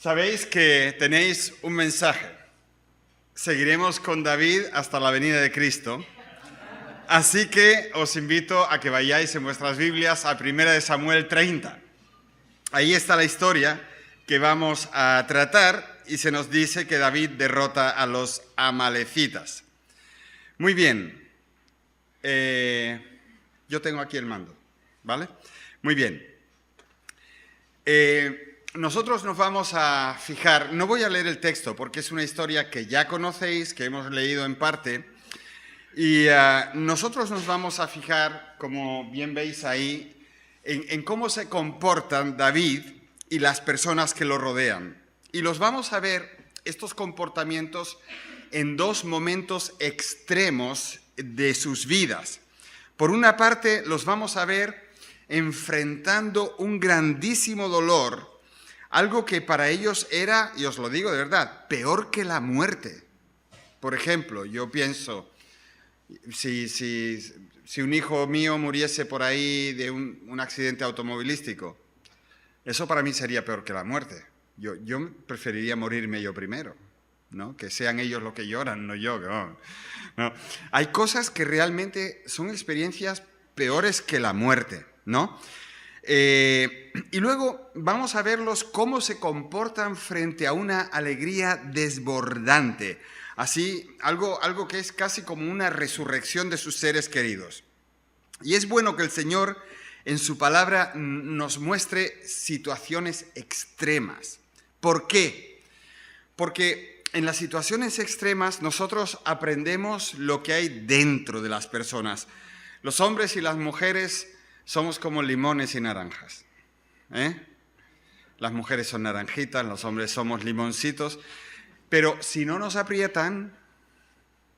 Sabéis que tenéis un mensaje. Seguiremos con David hasta la venida de Cristo. Así que os invito a que vayáis en vuestras Biblias a 1 Samuel 30. Ahí está la historia que vamos a tratar y se nos dice que David derrota a los amalecitas. Muy bien. Yo tengo aquí el mando, ¿vale? Muy bien. Nosotros nos vamos a fijar, no voy a leer el texto porque es una historia que ya conocéis, que hemos leído en parte, y nosotros nos vamos a fijar, como bien veis ahí, en cómo se comportan David y las personas que lo rodean. Y los vamos a ver, estos comportamientos, en dos momentos extremos de sus vidas. Por una parte, los vamos a ver enfrentando un grandísimo dolor, algo que para ellos era, y os lo digo de verdad, peor que la muerte. Por ejemplo, yo pienso, si un hijo mío muriese por ahí de un accidente automovilístico, eso para mí sería peor que la muerte. Yo preferiría morirme yo primero, ¿no? Que sean ellos los que lloran, no yo. No. Hay cosas que realmente son experiencias peores que la muerte, ¿no? Y luego vamos a verlos cómo se comportan frente a una alegría desbordante. Así, algo que es casi como una resurrección de sus seres queridos. Y es bueno que el Señor en su palabra nos muestre situaciones extremas. ¿Por qué? Porque en las situaciones extremas nosotros aprendemos lo que hay dentro de las personas. Los hombres y las mujeres somos como limones y naranjas. Las mujeres son naranjitas, los hombres somos limoncitos. Pero si no nos aprietan,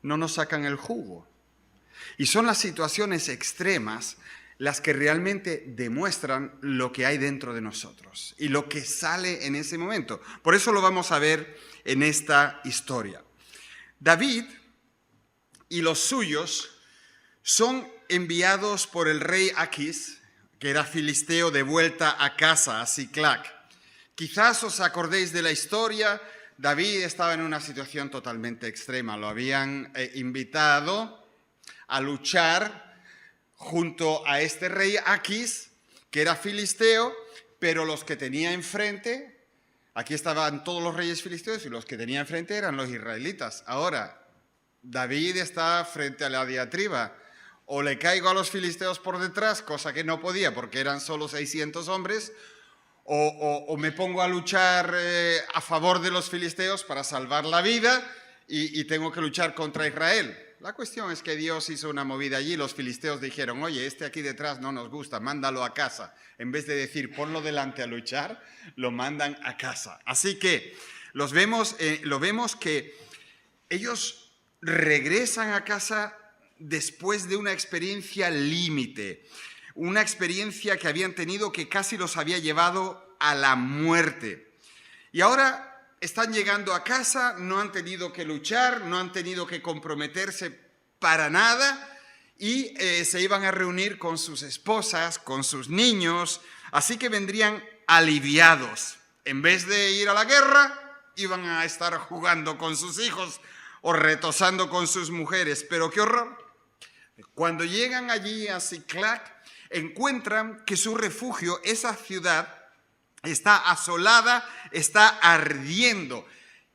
no nos sacan el jugo. Y son las situaciones extremas las que realmente demuestran lo que hay dentro de nosotros y lo que sale en ese momento. Por eso lo vamos a ver en esta historia. David y los suyos son enviados por el rey Aquis, que era filisteo, de vuelta a casa, a Siclac. Quizás os acordéis de la historia. David estaba en una situación totalmente extrema. Lo habían invitado a luchar junto a este rey Aquis, que era filisteo, pero los que tenía enfrente, aquí estaban todos los reyes filisteos y los que tenía enfrente eran los israelitas. Ahora, David está frente a la diatriba. O le caigo a los filisteos por detrás, cosa que no podía porque eran solo 600 hombres, o me pongo a luchar a favor de los filisteos para salvar la vida y tengo que luchar contra Israel. La cuestión es que Dios hizo una movida allí, los filisteos dijeron, oye, este aquí detrás no nos gusta, mándalo a casa. En vez de decir, ponlo delante a luchar, lo mandan a casa. Así que lo vemos que ellos regresan a casa después de una experiencia límite, una experiencia que habían tenido que casi los había llevado a la muerte. Y ahora están llegando a casa, no han tenido que luchar, no han tenido que comprometerse para nada y se iban a reunir con sus esposas, con sus niños, así que vendrían aliviados. En vez de ir a la guerra, iban a estar jugando con sus hijos o retosando con sus mujeres. Pero qué horror. Cuando llegan allí a Siclac, encuentran que su refugio, esa ciudad, está asolada, está ardiendo.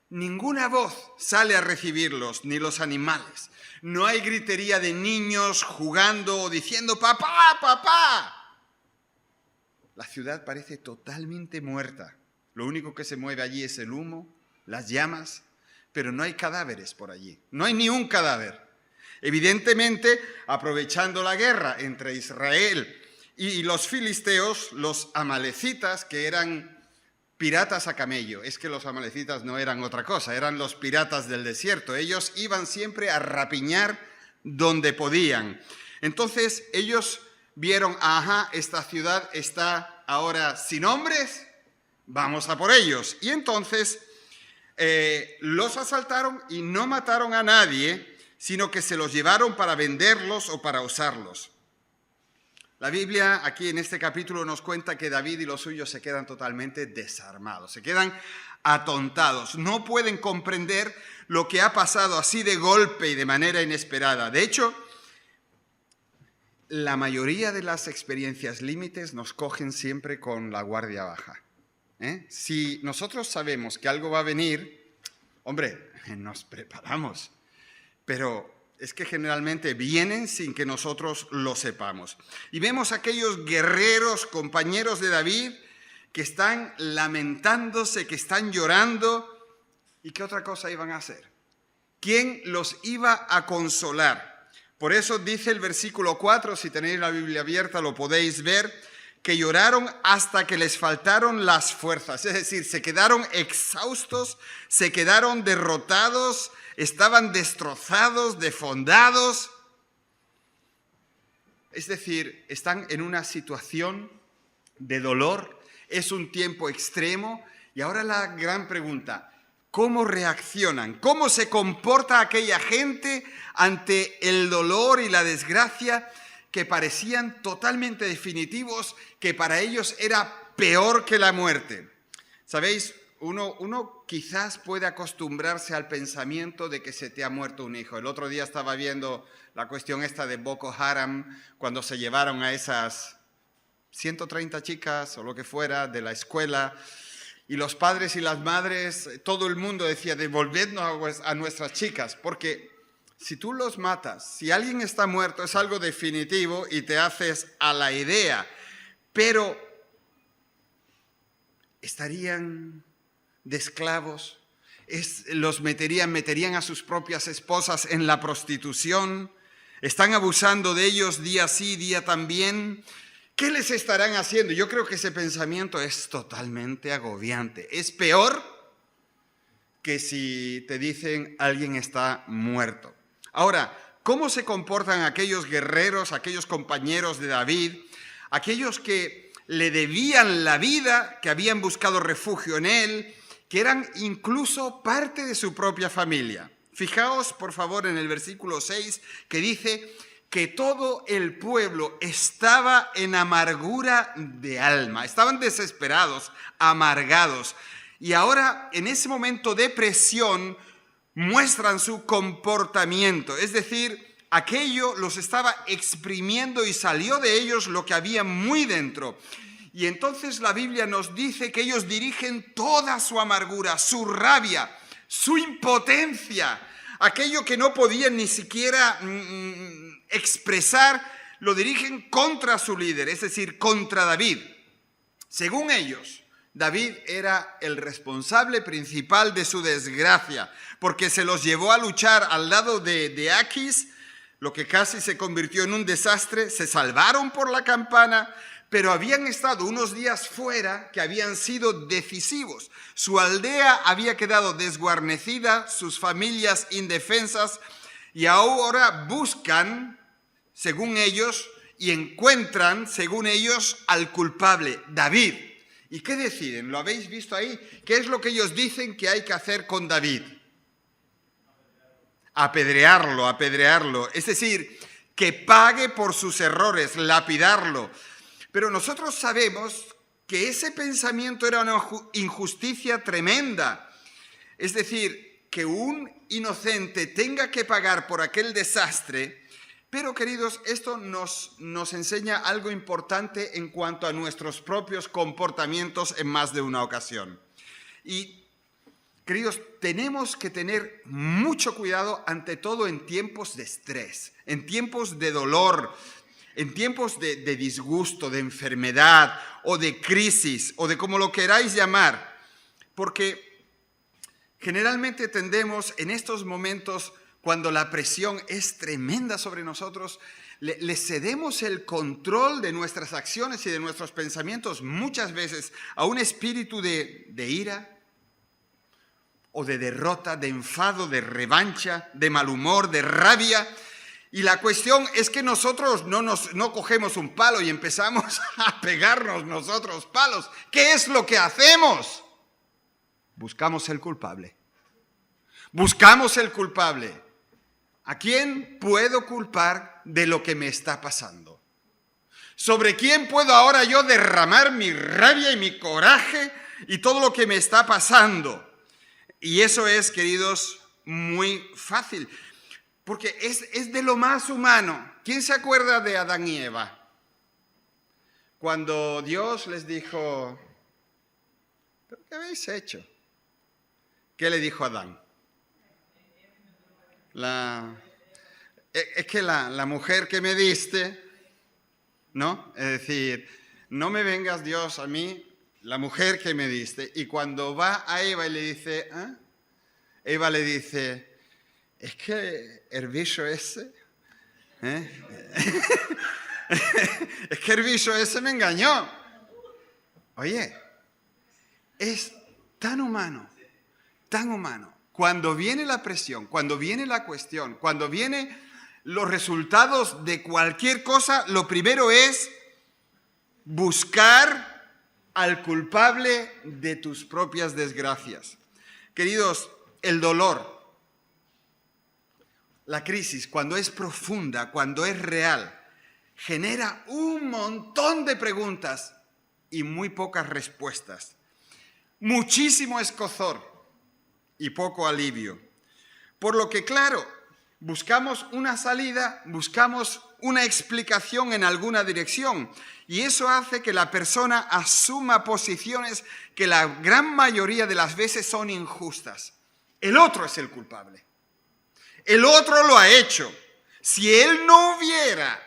Ninguna voz sale a recibirlos, ni los animales. No hay gritería de niños jugando o diciendo, ¡papá, papá! La ciudad parece totalmente muerta. Lo único que se mueve allí es el humo, las llamas, pero no hay cadáveres por allí. No hay ni un cadáver. Evidentemente, aprovechando la guerra entre Israel y los filisteos, los amalecitas, que eran piratas a camello. Es que los amalecitas no eran otra cosa, eran los piratas del desierto. Ellos iban siempre a rapiñar donde podían. Entonces, ellos vieron, esta ciudad está ahora sin hombres, vamos a por ellos. Y entonces los asaltaron y no mataron a nadie, sino que se los llevaron para venderlos o para usarlos. La Biblia aquí en este capítulo nos cuenta que David y los suyos se quedan totalmente desarmados, se quedan atontados, no pueden comprender lo que ha pasado así de golpe y de manera inesperada. De hecho, la mayoría de las experiencias límites nos cogen siempre con la guardia baja. Si nosotros sabemos que algo va a venir, hombre, nos preparamos, pero es que generalmente vienen sin que nosotros lo sepamos. Y vemos a aquellos guerreros, compañeros de David, que están lamentándose, que están llorando. ¿Y qué otra cosa iban a hacer? ¿Quién los iba a consolar? Por eso dice el versículo 4, si tenéis la Biblia abierta lo podéis ver, que lloraron hasta que les faltaron las fuerzas. Es decir, se quedaron exhaustos, se quedaron derrotados, estaban destrozados, defondados. Es decir, están en una situación de dolor, es un tiempo extremo. Y ahora la gran pregunta, ¿cómo reaccionan? ¿Cómo se comporta aquella gente ante el dolor y la desgracia que parecían totalmente definitivos, que para ellos era peor que la muerte? ¿Sabéis? Uno quizás puede acostumbrarse al pensamiento de que se te ha muerto un hijo. El otro día estaba viendo la cuestión esta de Boko Haram, cuando se llevaron a esas 130 chicas o lo que fuera de la escuela, y los padres y las madres, todo el mundo decía, devolvednos a nuestras chicas, porque si tú los matas, si alguien está muerto, es algo definitivo y te haces a la idea, pero estarían de esclavos, los meterían a sus propias esposas en la prostitución, están abusando de ellos día sí, día también. ¿Qué les estarán haciendo? Yo creo que ese pensamiento es totalmente agobiante. Es peor que si te dicen alguien está muerto. Ahora, ¿cómo se comportan aquellos guerreros, aquellos compañeros de David, aquellos que le debían la vida, que habían buscado refugio en él, que eran incluso parte de su propia familia? Fijaos, por favor, en el versículo 6, que dice que todo el pueblo estaba en amargura de alma, estaban desesperados, amargados. Y ahora, en ese momento de presión, muestran su comportamiento, es decir, aquello los estaba exprimiendo y salió de ellos lo que había muy dentro. Y entonces la Biblia nos dice que ellos dirigen toda su amargura, su rabia, su impotencia, aquello que no podían ni siquiera expresar, lo dirigen contra su líder, es decir, contra David. Según ellos, David era el responsable principal de su desgracia, porque se los llevó a luchar al lado de Aquis, lo que casi se convirtió en un desastre. Se salvaron por la campana, pero habían estado unos días fuera que habían sido decisivos. Su aldea había quedado desguarnecida, sus familias indefensas, y ahora buscan, según ellos, y encuentran, según ellos, al culpable, David. ¿Y qué deciden? ¿Lo habéis visto ahí? ¿Qué es lo que ellos dicen que hay que hacer con David? Apedrearlo. Es decir, que pague por sus errores, lapidarlo. Pero nosotros sabemos que ese pensamiento era una injusticia tremenda. Es decir, que un inocente tenga que pagar por aquel desastre. Pero, queridos, esto nos enseña algo importante en cuanto a nuestros propios comportamientos en más de una ocasión. Y, queridos, tenemos que tener mucho cuidado, ante todo en tiempos de estrés, en tiempos de dolor, en tiempos de disgusto, de enfermedad o de crisis o de como lo queráis llamar. Porque generalmente tendemos en estos momentos, cuando la presión es tremenda sobre nosotros, le cedemos el control de nuestras acciones y de nuestros pensamientos muchas veces a un espíritu de ira o de derrota, de enfado, de revancha, de mal humor, de rabia. Y la cuestión es que nosotros no cogemos un palo y empezamos a pegarnos nosotros palos. ¿Qué es lo que hacemos? Buscamos el culpable. Buscamos el culpable. ¿A quién puedo culpar de lo que me está pasando? ¿Sobre quién puedo ahora yo derramar mi rabia y mi coraje y todo lo que me está pasando? Y eso es, queridos, muy fácil, porque es de lo más humano. ¿Quién se acuerda de Adán y Eva? Cuando Dios les dijo, ¿pero qué habéis hecho? ¿Qué le dijo Adán? Es que la mujer que me diste, ¿no? Es decir, no me vengas Dios a mí, la mujer que me diste. Y cuando va a Eva y le dice, ¿ah? Eva le dice, es que el bicho ese, es que el bicho ese me engañó. Oye, es tan humano, tan humano. Cuando viene la presión, cuando viene la cuestión, cuando vienen los resultados de cualquier cosa, lo primero es buscar al culpable de tus propias desgracias. Queridos, el dolor, la crisis, cuando es profunda, cuando es real, genera un montón de preguntas y muy pocas respuestas. Muchísimo escozor y poco alivio. Por lo que, claro, buscamos una salida, buscamos una explicación en alguna dirección. Y eso hace que la persona asuma posiciones que la gran mayoría de las veces son injustas. El otro es el culpable. El otro lo ha hecho. Si él no hubiera,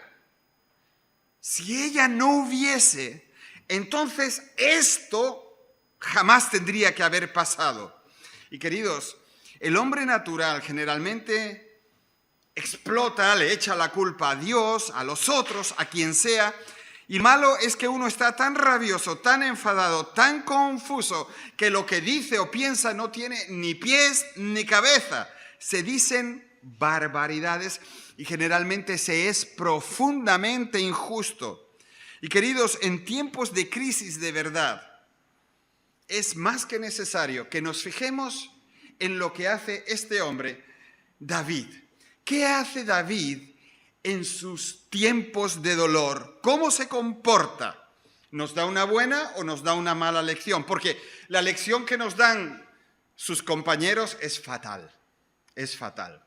si ella no hubiese, entonces esto jamás tendría que haber pasado. Y queridos, el hombre natural generalmente explota, le echa la culpa a Dios, a los otros, a quien sea. Y malo es que uno está tan rabioso, tan enfadado, tan confuso, que lo que dice o piensa no tiene ni pies ni cabeza. Se dicen barbaridades y generalmente se es profundamente injusto. Y queridos, en tiempos de crisis de verdad, es más que necesario que nos fijemos en lo que hace este hombre, David. ¿Qué hace David en sus tiempos de dolor? ¿Cómo se comporta? ¿Nos da una buena o nos da una mala lección? Porque la lección que nos dan sus compañeros es fatal. Es fatal.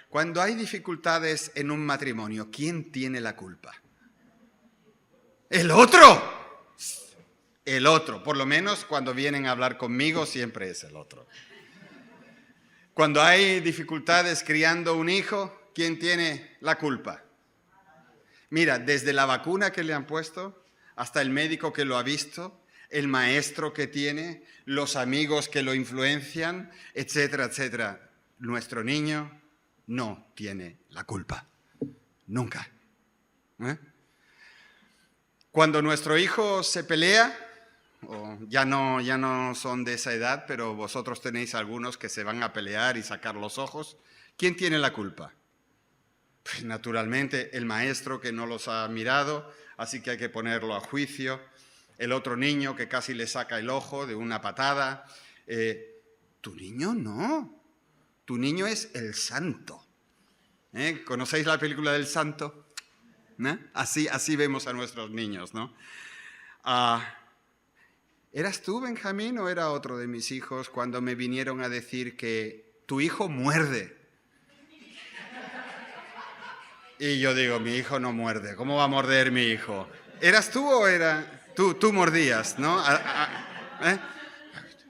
Cuando hay dificultades en un matrimonio, ¿quién tiene la culpa? ¡El otro! El otro, por lo menos cuando vienen a hablar conmigo siempre es el otro. Cuando hay dificultades criando un hijo, ¿quién tiene la culpa? Mira, desde la vacuna que le han puesto, hasta el médico que lo ha visto, el maestro que tiene, los amigos que lo influencian, etcétera, etcétera. Nuestro niño no tiene la culpa. Nunca. Cuando nuestro hijo se pelea, ya no son de esa edad, pero vosotros tenéis algunos que se van a pelear y sacar los ojos. ¿Quién tiene la culpa? Pues naturalmente el maestro que no los ha mirado, así que hay que ponerlo a juicio. El otro niño que casi le saca el ojo de una patada. Tu niño no. Tu niño es el santo. ¿Conocéis la película del santo? Así vemos a nuestros niños, ¿no? ¿Eras tú, Benjamín, o era otro de mis hijos cuando me vinieron a decir que tu hijo muerde? Y yo digo, mi hijo no muerde. ¿Cómo va a morder mi hijo? ¿Eras tú o era tú mordías, no?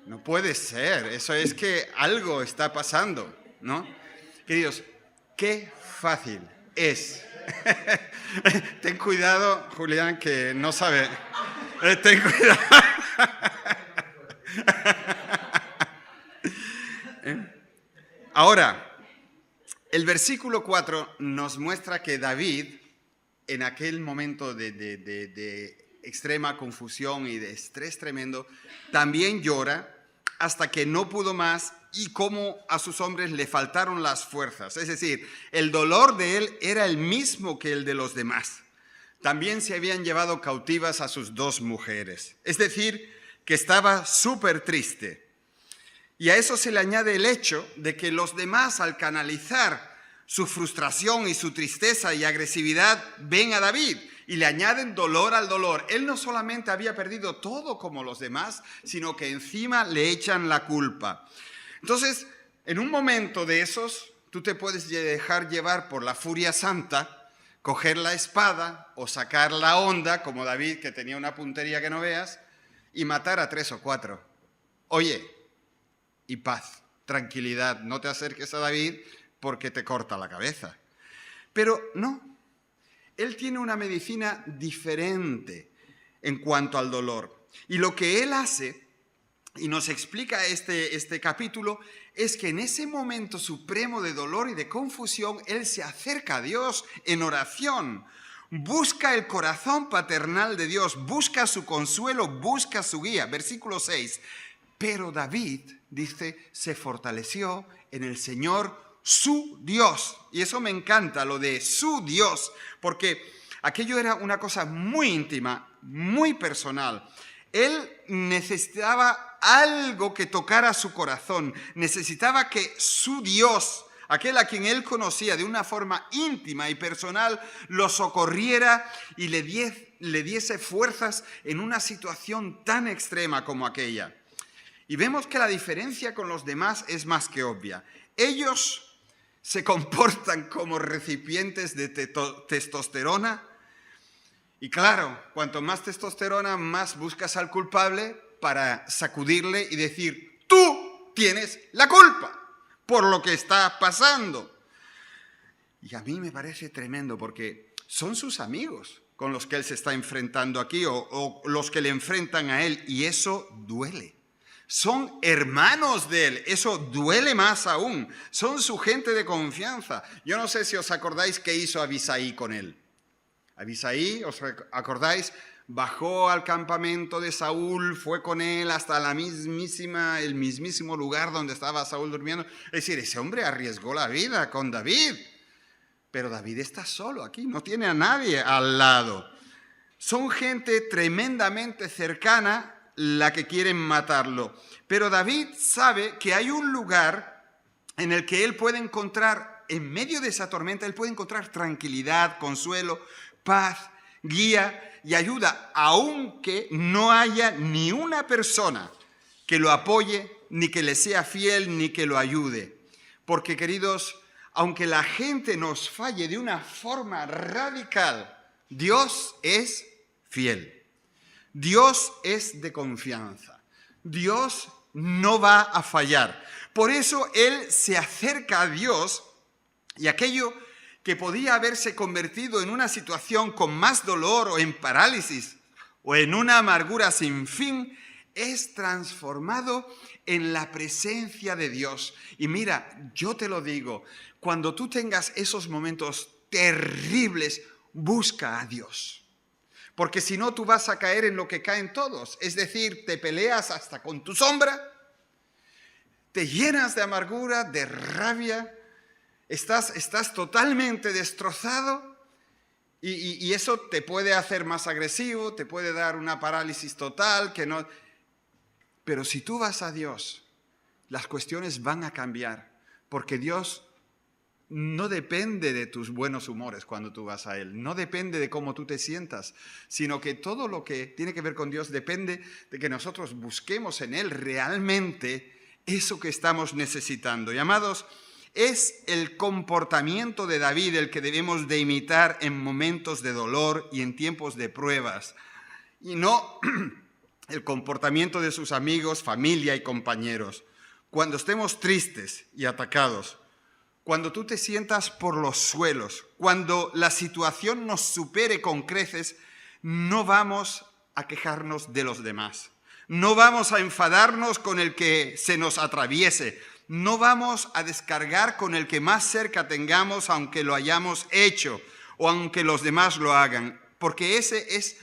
No puede ser. Eso es que algo está pasando, ¿no? Queridos, qué fácil es. Ten cuidado, Julián, que no sabe. Ten cuidado. Ahora, el versículo 4 nos muestra que David, en aquel momento de extrema confusión y de estrés tremendo, también llora hasta que no pudo más y como a sus hombres le faltaron las fuerzas. Es decir, el dolor de él era el mismo que el de los demás. También se habían llevado cautivas a sus 2 mujeres. Es decir, que estaba súper triste. Y a eso se le añade el hecho de que los demás, al canalizar su frustración y su tristeza y agresividad, ven a David. y le añaden dolor al dolor. Él no solamente había perdido todo como los demás, sino que encima le echan la culpa. Entonces, en un momento de esos, tú te puedes dejar llevar por la furia santa, coger la espada o sacar la honda, como David, que tenía una puntería que no veas, y matar a 3 o 4. Oye, y paz, tranquilidad, no te acerques a David porque te corta la cabeza. Pero no, él tiene una medicina diferente en cuanto al dolor. Y lo que él hace, y nos explica este capítulo, es que en ese momento supremo de dolor y de confusión, él se acerca a Dios en oración, busca el corazón paternal de Dios, busca su consuelo, busca su guía. Versículo 6, pero David, dice, se fortaleció en el Señor su Dios. Y eso me encanta, lo de su Dios, porque aquello era una cosa muy íntima, muy personal. Él necesitaba algo que tocara su corazón, necesitaba que su Dios, aquel a quien él conocía de una forma íntima y personal, lo socorriera y le diese fuerzas en una situación tan extrema como aquella. Y vemos que la diferencia con los demás es más que obvia. Ellos se comportan como recipientes de testosterona. Y claro, cuanto más testosterona, más buscas al culpable para sacudirle y decir, tú tienes la culpa por lo que está pasando. Y a mí me parece tremendo porque son sus amigos con los que él se está enfrentando aquí o los que le enfrentan a él, y eso duele. Son hermanos de él, eso duele más aún. Son su gente de confianza. Yo no sé si os acordáis qué hizo Abisai con él. Abisai, ¿os acordáis? Bajó al campamento de Saúl, fue con él hasta el mismísimo lugar donde estaba Saúl durmiendo. Es decir, ese hombre arriesgó la vida con David. Pero David está solo aquí, no tiene a nadie al lado. Son gente tremendamente cercana la que quieren matarlo. Pero David sabe que hay un lugar en el que él puede encontrar, en medio de esa tormenta, él puede encontrar tranquilidad, consuelo, paz, guía y ayuda, aunque no haya ni una persona que lo apoye, ni que le sea fiel, ni que lo ayude. Porque, queridos, aunque la gente nos falle de una forma radical, Dios es fiel. Dios es de confianza. Dios no va a fallar. Por eso él se acerca a Dios, y aquello que podía haberse convertido en una situación con más dolor o en parálisis o en una amargura sin fin, es transformado en la presencia de Dios. Y mira, yo te lo digo, cuando tú tengas esos momentos terribles, busca a Dios. Porque si no, tú vas a caer en lo que caen todos. Es decir, te peleas hasta con tu sombra, te llenas de amargura, de rabia, estás totalmente destrozado y eso te puede hacer más agresivo, te puede dar una parálisis total, que no. Pero si tú vas a Dios, las cuestiones van a cambiar, porque Dios no depende de tus buenos humores cuando tú vas a Él, no depende de cómo tú te sientas, sino que todo lo que tiene que ver con Dios depende de que nosotros busquemos en Él realmente eso que estamos necesitando. Y amados, es el comportamiento de David el que debemos de imitar en momentos de dolor y en tiempos de pruebas, y no el comportamiento de sus amigos, familia y compañeros. Cuando estemos tristes y atacados, cuando tú te sientas por los suelos, cuando la situación nos supere con creces, no vamos a quejarnos de los demás. No vamos a enfadarnos con el que se nos atraviese. No vamos a descargar con el que más cerca tengamos, aunque lo hayamos hecho o aunque los demás lo hagan. Porque ese es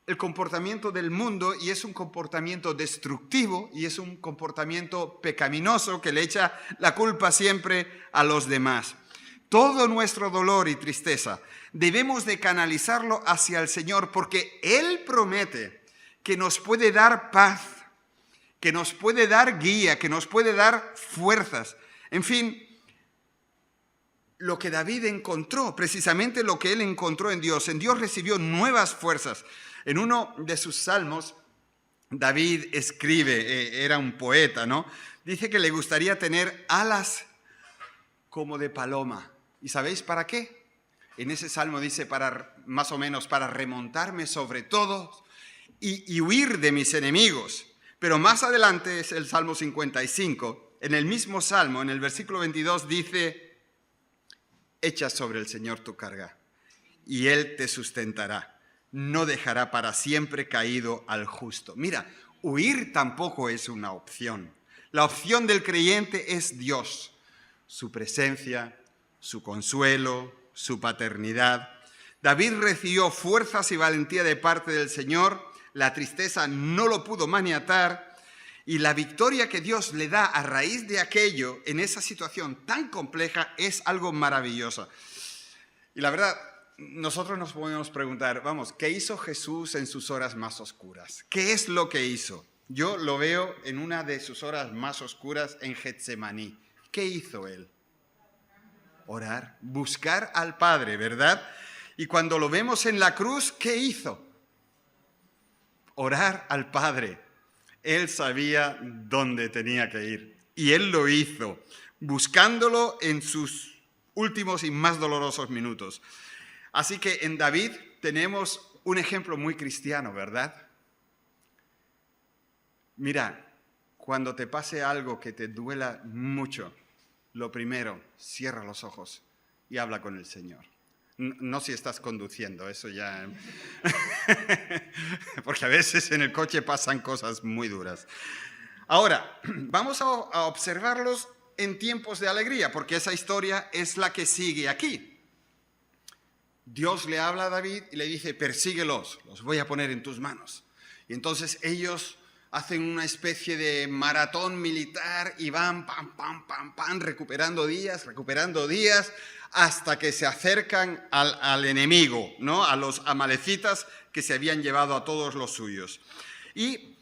el comportamiento del mundo y es un comportamiento destructivo y es un comportamiento pecaminoso que le echa la culpa siempre a los demás. Todo nuestro dolor y tristeza debemos de canalizarlo hacia el Señor, porque Él promete que nos puede dar paz, que nos puede dar guía, que nos puede dar fuerzas. En fin, lo que David encontró, precisamente lo que él encontró en Dios. En Dios recibió nuevas fuerzas. En uno de sus salmos, David escribe, era un poeta, ¿no? Dice que le gustaría tener alas como de paloma. ¿Y sabéis para qué? En ese salmo dice, más o menos, para remontarme sobre todo y huir de mis enemigos. Pero más adelante es el Salmo 55. En el mismo salmo, en el versículo 22, dice, echa sobre el Señor tu carga y Él te sustentará. No dejará para siempre caído al justo. Mira, huir tampoco es una opción. La opción del creyente es Dios, su presencia, su consuelo, su paternidad. David recibió fuerzas y valentía de parte del Señor. La tristeza no lo pudo maniatar. Y la victoria que Dios le da a raíz de aquello, en esa situación tan compleja, es algo maravilloso. Y la verdad, nosotros nos podemos preguntar, vamos, ¿qué hizo Jesús en sus horas más oscuras? ¿Qué es lo que hizo? Yo lo veo en una de sus horas más oscuras en Getsemaní. ¿Qué hizo él? Orar, buscar al Padre, ¿verdad? Y cuando lo vemos en la cruz, ¿qué hizo? Orar al Padre. Él sabía dónde tenía que ir y él lo hizo, buscándolo en sus últimos y más dolorosos minutos. Así que en David tenemos un ejemplo muy cristiano, ¿verdad? Mira, cuando te pase algo que te duela mucho, lo primero, cierra los ojos y habla con el Señor. No si estás conduciendo, eso ya... Porque a veces en el coche pasan cosas muy duras. Ahora, vamos a observarlos en tiempos de alegría, porque esa historia es la que sigue aquí. Dios le habla a David y le dice, persíguelos, los voy a poner en tus manos. Y entonces ellos hacen una especie de maratón militar y van pam, pam, pam, pam, recuperando días, hasta que se acercan al enemigo, ¿no? A los amalecitas que se habían llevado a todos los suyos. Y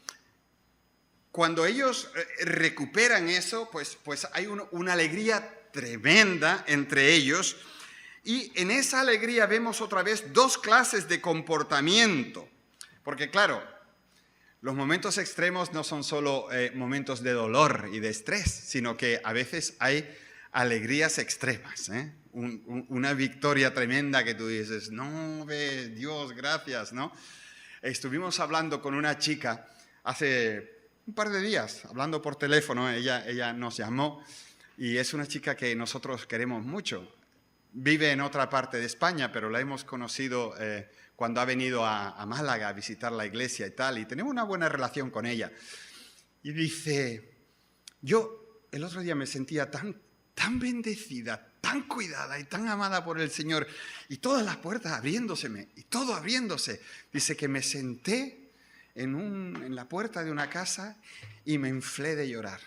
cuando ellos recuperan eso, pues hay una alegría tremenda entre ellos. Y en esa alegría vemos otra vez dos clases de comportamiento. Porque claro, los momentos extremos no son solo momentos de dolor y de estrés, sino que a veces hay alegrías extremas, ¿eh? Una victoria tremenda que tú dices, no, Dios, gracias, ¿no? Estuvimos hablando con una chica hace un par de días, hablando por teléfono, ella nos llamó y es una chica que nosotros queremos mucho. Vive en otra parte de España, pero la hemos conocido cuando ha venido a Málaga a visitar la iglesia y tal, y tenemos una buena relación con ella. Y dice, yo el otro día me sentía tan bendecida, tan cuidada y tan amada por el Señor, y todas las puertas abriéndoseme, y todo abriéndose. Dice que me senté en la puerta de una casa y me inflé de llorar.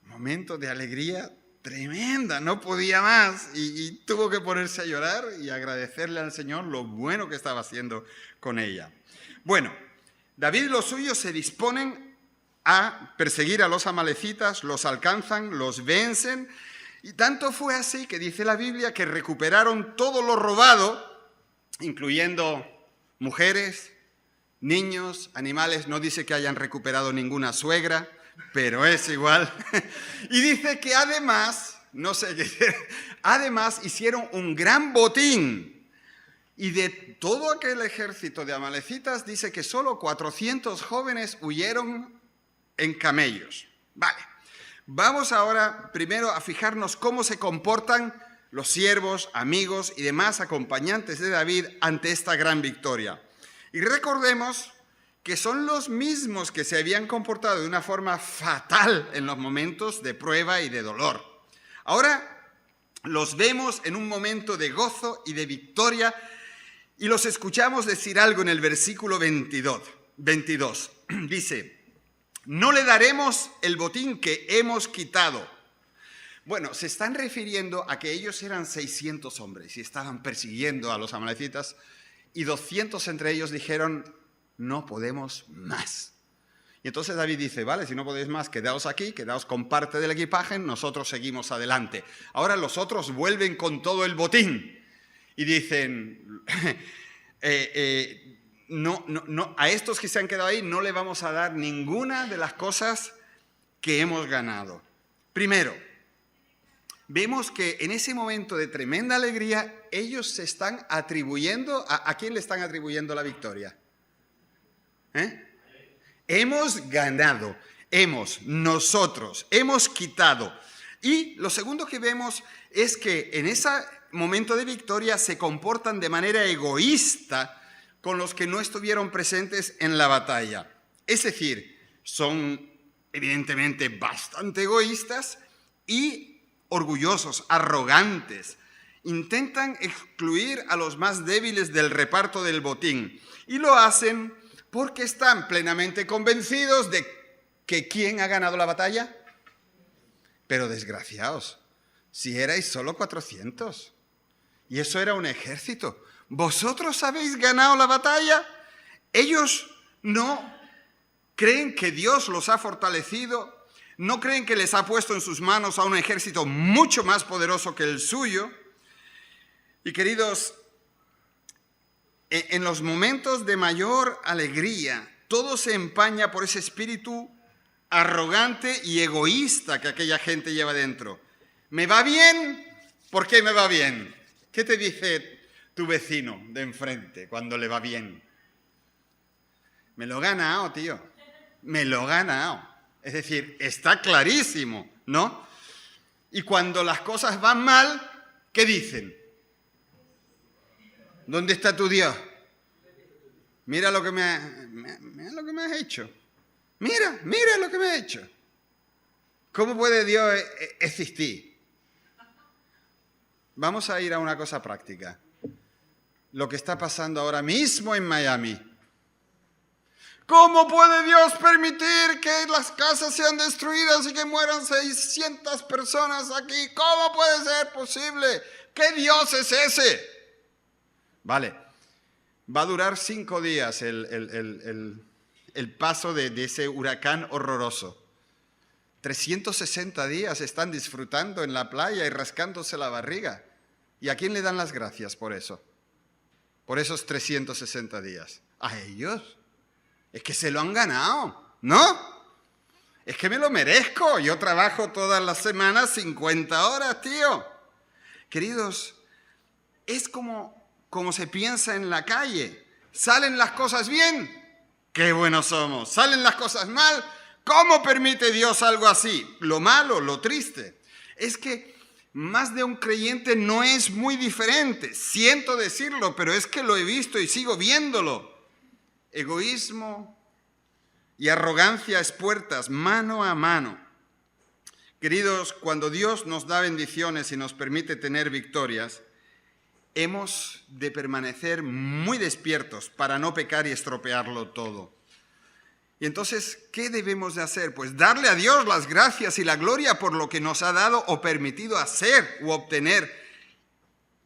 Momento de alegría tremenda, no podía más, y tuvo que ponerse a llorar y agradecerle al Señor lo bueno que estaba haciendo con ella. Bueno, David y los suyos se disponen a perseguir a los amalecitas, los alcanzan, los vencen, y tanto fue así que dice la Biblia que recuperaron todo lo robado, incluyendo mujeres, niños, animales. No dice que hayan recuperado ninguna suegra, pero es igual. Y dice que además, no sé qué, además hicieron un gran botín. Y de todo aquel ejército de amalecitas dice que solo 400 jóvenes huyeron en camellos. Vale, vamos ahora primero a fijarnos cómo se comportan los siervos, amigos y demás acompañantes de David ante esta gran victoria. Y recordemos que son los mismos que se habían comportado de una forma fatal en los momentos de prueba y de dolor. Ahora los vemos en un momento de gozo y de victoria y los escuchamos decir algo en el versículo 22. Dice, no le daremos el botín que hemos quitado. Bueno, se están refiriendo a que ellos eran 600 hombres y estaban persiguiendo a los amalecitas y 200 entre ellos dijeron, no podemos más. Y entonces David dice, vale, si no podéis más, quedaos aquí, quedaos con parte del equipaje, nosotros seguimos adelante. Ahora los otros vuelven con todo el botín y dicen, no, a estos que se han quedado ahí no le vamos a dar ninguna de las cosas que hemos ganado. Primero, vemos que en ese momento de tremenda alegría, ellos se están atribuyendo, ¿a quién le están atribuyendo la victoria? Hemos ganado, nosotros, hemos quitado. Y lo segundo que vemos es que en ese momento de victoria se comportan de manera egoísta con los que no estuvieron presentes en la batalla. Es decir, son evidentemente bastante egoístas y orgullosos, arrogantes. Intentan excluir a los más débiles del reparto del botín y lo hacen porque están plenamente convencidos de que ¿quién ha ganado la batalla? Pero desgraciados, si erais solo 400 y eso era un ejército, ¿vosotros habéis ganado la batalla? Ellos no creen que Dios los ha fortalecido, no creen que les ha puesto en sus manos a un ejército mucho más poderoso que el suyo. Y queridos, en los momentos de mayor alegría, todo se empaña por ese espíritu arrogante y egoísta que aquella gente lleva dentro. ¿Me va bien? ¿Por qué me va bien? ¿Qué te dice tu vecino de enfrente cuando le va bien? Me lo he ganado, tío. Me lo he ganado. Es decir, está clarísimo, ¿no? Y cuando las cosas van mal, ¿qué dicen? ¿Dónde está tu Dios? Mira lo que me has hecho. Mira lo que me has hecho. ¿Cómo puede Dios existir? Vamos a ir a una cosa práctica. Lo que está pasando ahora mismo en Miami. ¿Cómo puede Dios permitir que las casas sean destruidas y que mueran 600 personas aquí? ¿Cómo puede ser posible? ¿Qué Dios es ese? Vale, va a durar 5 días el paso de ese huracán horroroso. 360 días están disfrutando en la playa y rascándose la barriga. ¿Y a quién le dan las gracias por eso? Por esos 360 días. A ellos. Es que se lo han ganado, ¿no? Es que me lo merezco. Yo trabajo todas las semanas 50 horas, tío. Queridos, es como se piensa en la calle. ¿Salen las cosas bien? ¡Qué buenos somos! ¿Salen las cosas mal? ¿Cómo permite Dios algo así? Lo malo, lo triste, es que más de un creyente no es muy diferente. Siento decirlo, pero es que lo he visto y sigo viéndolo. Egoísmo y arrogancia expuestas mano a mano. Queridos, cuando Dios nos da bendiciones y nos permite tener victorias, hemos de permanecer muy despiertos para no pecar y estropearlo todo. Y entonces, ¿qué debemos de hacer? Pues darle a Dios las gracias y la gloria por lo que nos ha dado o permitido hacer u obtener.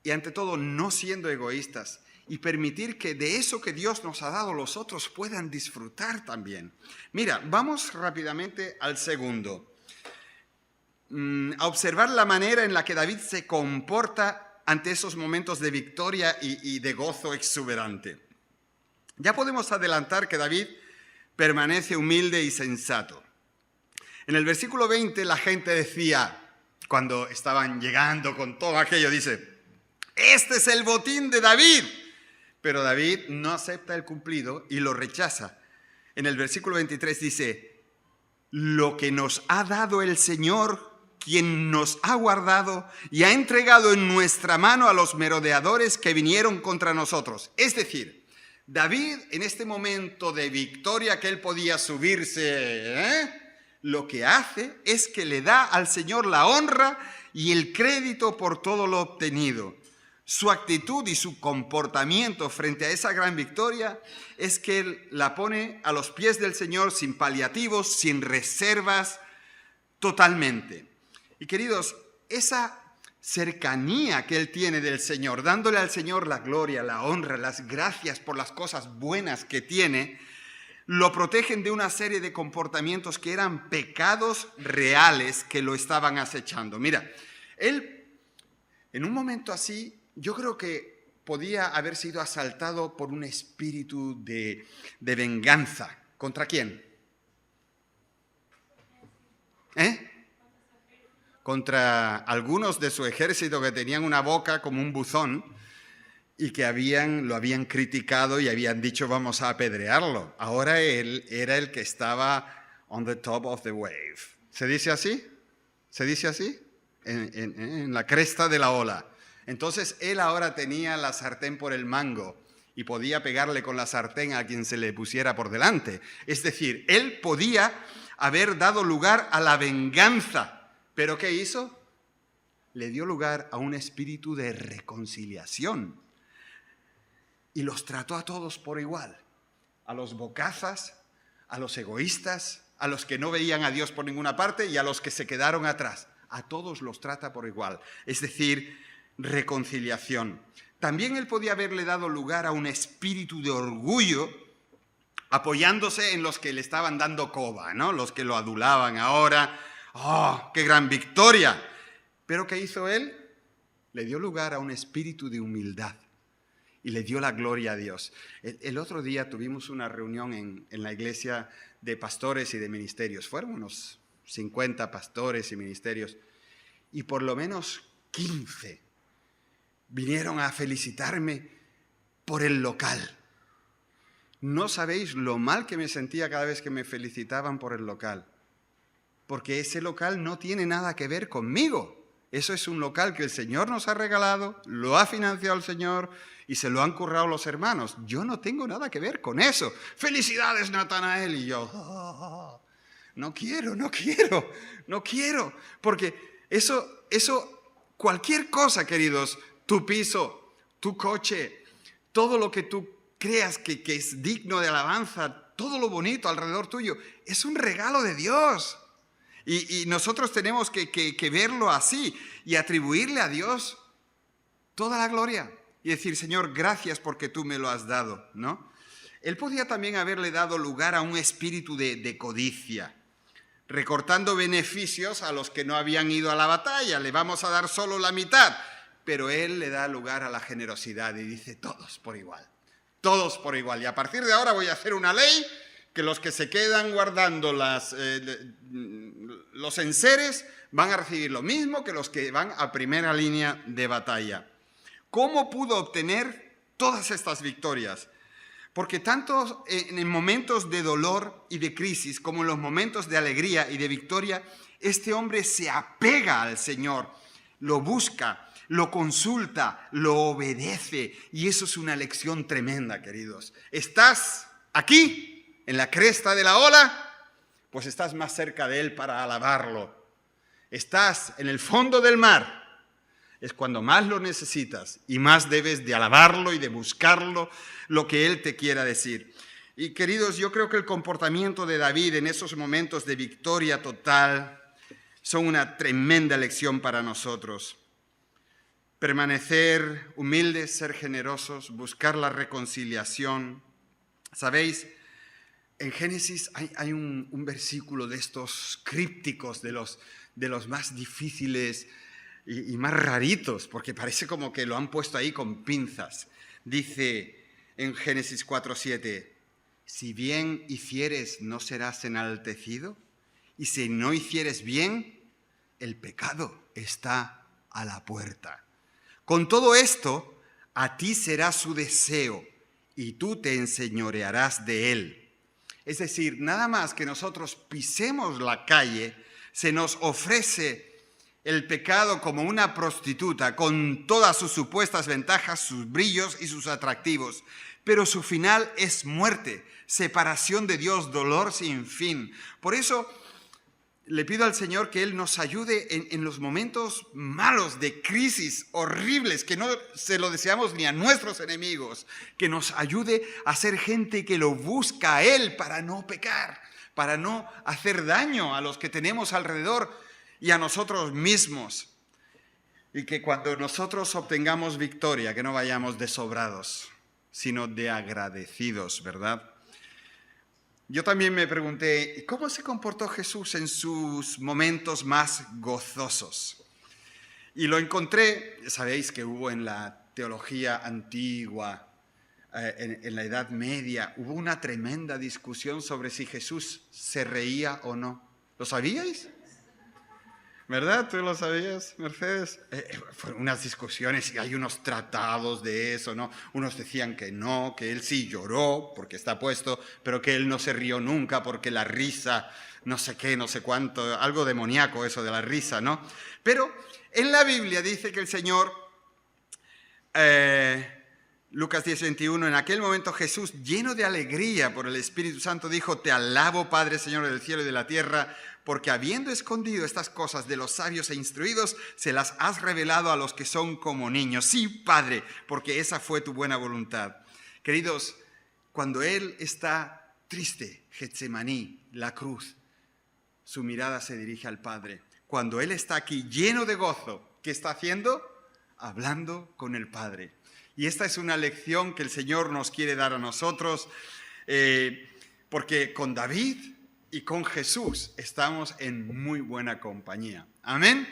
Y ante todo, no siendo egoístas y permitir que de eso que Dios nos ha dado los otros puedan disfrutar también. Mira, vamos rápidamente al segundo. A observar la manera en la que David se comporta ante esos momentos de victoria y de gozo exuberante. Ya podemos adelantar que David permanece humilde y sensato. En el versículo 20 la gente decía, cuando estaban llegando con todo aquello, dice, este es el botín de David. Pero David no acepta el cumplido y lo rechaza. En el versículo 23 dice, lo que nos ha dado el Señor, quien nos ha guardado y ha entregado en nuestra mano a los merodeadores que vinieron contra nosotros. Es decir, David en este momento de victoria que él podía subirse, lo que hace es que le da al Señor la honra y el crédito por todo lo obtenido. Su actitud y su comportamiento frente a esa gran victoria es que él la pone a los pies del Señor sin paliativos, sin reservas, totalmente. Y queridos, esa cercanía que él tiene del Señor, dándole al Señor la gloria, la honra, las gracias por las cosas buenas que tiene, lo protegen de una serie de comportamientos que eran pecados reales que lo estaban acechando. Mira, él, en un momento así, yo creo que podía haber sido asaltado por un espíritu de venganza. ¿Contra quién? Contra algunos de su ejército que tenían una boca como un buzón y que lo habían criticado y habían dicho vamos a apedrearlo. Ahora él era el que estaba on the top of the wave. ¿Se dice así? ¿Se dice así? En la cresta de la ola. Entonces él ahora tenía la sartén por el mango y podía pegarle con la sartén a quien se le pusiera por delante. Es decir, él podía haber dado lugar a la venganza. ¿Pero qué hizo? Le dio lugar a un espíritu de reconciliación. Y los trató a todos por igual. A los bocazas, a los egoístas, a los que no veían a Dios por ninguna parte y a los que se quedaron atrás. A todos los trata por igual. Es decir, reconciliación. También él podía haberle dado lugar a un espíritu de orgullo, apoyándose en los que le estaban dando coba, ¿no? Los que lo adulaban ahora. ¡Oh, qué gran victoria! ¿Pero qué hizo él? Le dio lugar a un espíritu de humildad y le dio la gloria a Dios. El otro día tuvimos una reunión en la iglesia de pastores y de ministerios. Fueron unos 50 pastores y ministerios y por lo menos 15 vinieron a felicitarme por el local. No sabéis lo mal que me sentía cada vez que me felicitaban por el local. Porque ese local no tiene nada que ver conmigo. Eso es un local que el Señor nos ha regalado, lo ha financiado el Señor y se lo han currado los hermanos. Yo no tengo nada que ver con eso. ¡Felicidades, Natanael! Y yo, no quiero. Porque eso, cualquier cosa, queridos, tu piso, tu coche, todo lo que tú creas que es digno de alabanza, todo lo bonito alrededor tuyo, es un regalo de Dios. Y nosotros tenemos que verlo así y atribuirle a Dios toda la gloria y decir, Señor, gracias porque tú me lo has dado, ¿no? Él podía también haberle dado lugar a un espíritu de codicia, recortando beneficios a los que no habían ido a la batalla. Le vamos a dar solo la mitad, pero él le da lugar a la generosidad y dice, todos por igual. Y a partir de ahora voy a hacer una ley que los que se quedan guardando los enseres van a recibir lo mismo que los que van a primera línea de batalla. ¿Cómo pudo obtener todas estas victorias? Porque tanto en momentos de dolor y de crisis como en los momentos de alegría y de victoria, este hombre se apega al Señor, lo busca, lo consulta, lo obedece. Y eso es una lección tremenda, queridos. ¿Estás aquí? En la cresta de la ola, pues estás más cerca de Él para alabarlo. Estás en el fondo del mar, es cuando más lo necesitas y más debes de alabarlo y de buscarlo, lo que Él te quiera decir. Y queridos, yo creo que el comportamiento de David en esos momentos de victoria total son una tremenda lección para nosotros. Permanecer humildes, ser generosos, buscar la reconciliación. ¿Sabéis? En Génesis hay un versículo de estos crípticos, de los más difíciles y más raritos, porque parece como que lo han puesto ahí con pinzas. Dice en Génesis 4:7, si bien hicieres, ¿no serás enaltecido? Y si no hicieres bien, el pecado está a la puerta. Con todo esto, a ti será su deseo y tú te enseñorearás de él. Es decir, nada más que nosotros pisemos la calle, se nos ofrece el pecado como una prostituta con todas sus supuestas ventajas, sus brillos y sus atractivos. Pero su final es muerte, separación de Dios, dolor sin fin. Por eso le pido al Señor que Él nos ayude en los momentos malos de crisis horribles, que no se lo deseamos ni a nuestros enemigos, que nos ayude a ser gente que lo busca a Él para no pecar, para no hacer daño a los que tenemos alrededor y a nosotros mismos. Y que cuando nosotros obtengamos victoria, que no vayamos de sobrados, sino de agradecidos, ¿verdad? Yo también me pregunté, ¿cómo se comportó Jesús en sus momentos más gozosos? Y lo encontré, sabéis que hubo en la teología antigua, en la Edad Media, hubo una tremenda discusión sobre si Jesús se reía o no. ¿Lo sabíais? ¿Verdad? ¿Tú lo sabías, Mercedes? Fueron unas discusiones y hay unos tratados de eso, ¿no? Unos decían que no, que él sí lloró porque está puesto, pero que él no se rió nunca porque la risa, no sé qué, no sé cuánto, algo demoníaco eso de la risa, ¿no? Pero en la Biblia dice que el Señor, Lucas 10:21, en aquel momento Jesús, lleno de alegría por el Espíritu Santo, dijo: te alabo, Padre, Señor del cielo y de la tierra, porque habiendo escondido estas cosas de los sabios e instruidos, se las has revelado a los que son como niños. Sí, Padre, porque esa fue tu buena voluntad. Queridos, cuando Él está triste, Getsemaní, la cruz, su mirada se dirige al Padre. Cuando Él está aquí lleno de gozo, ¿qué está haciendo? Hablando con el Padre. Y esta es una lección que el Señor nos quiere dar a nosotros, porque con David y con Jesús estamos en muy buena compañía. ¿Amén?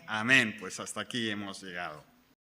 Amén. Pues hasta aquí hemos llegado.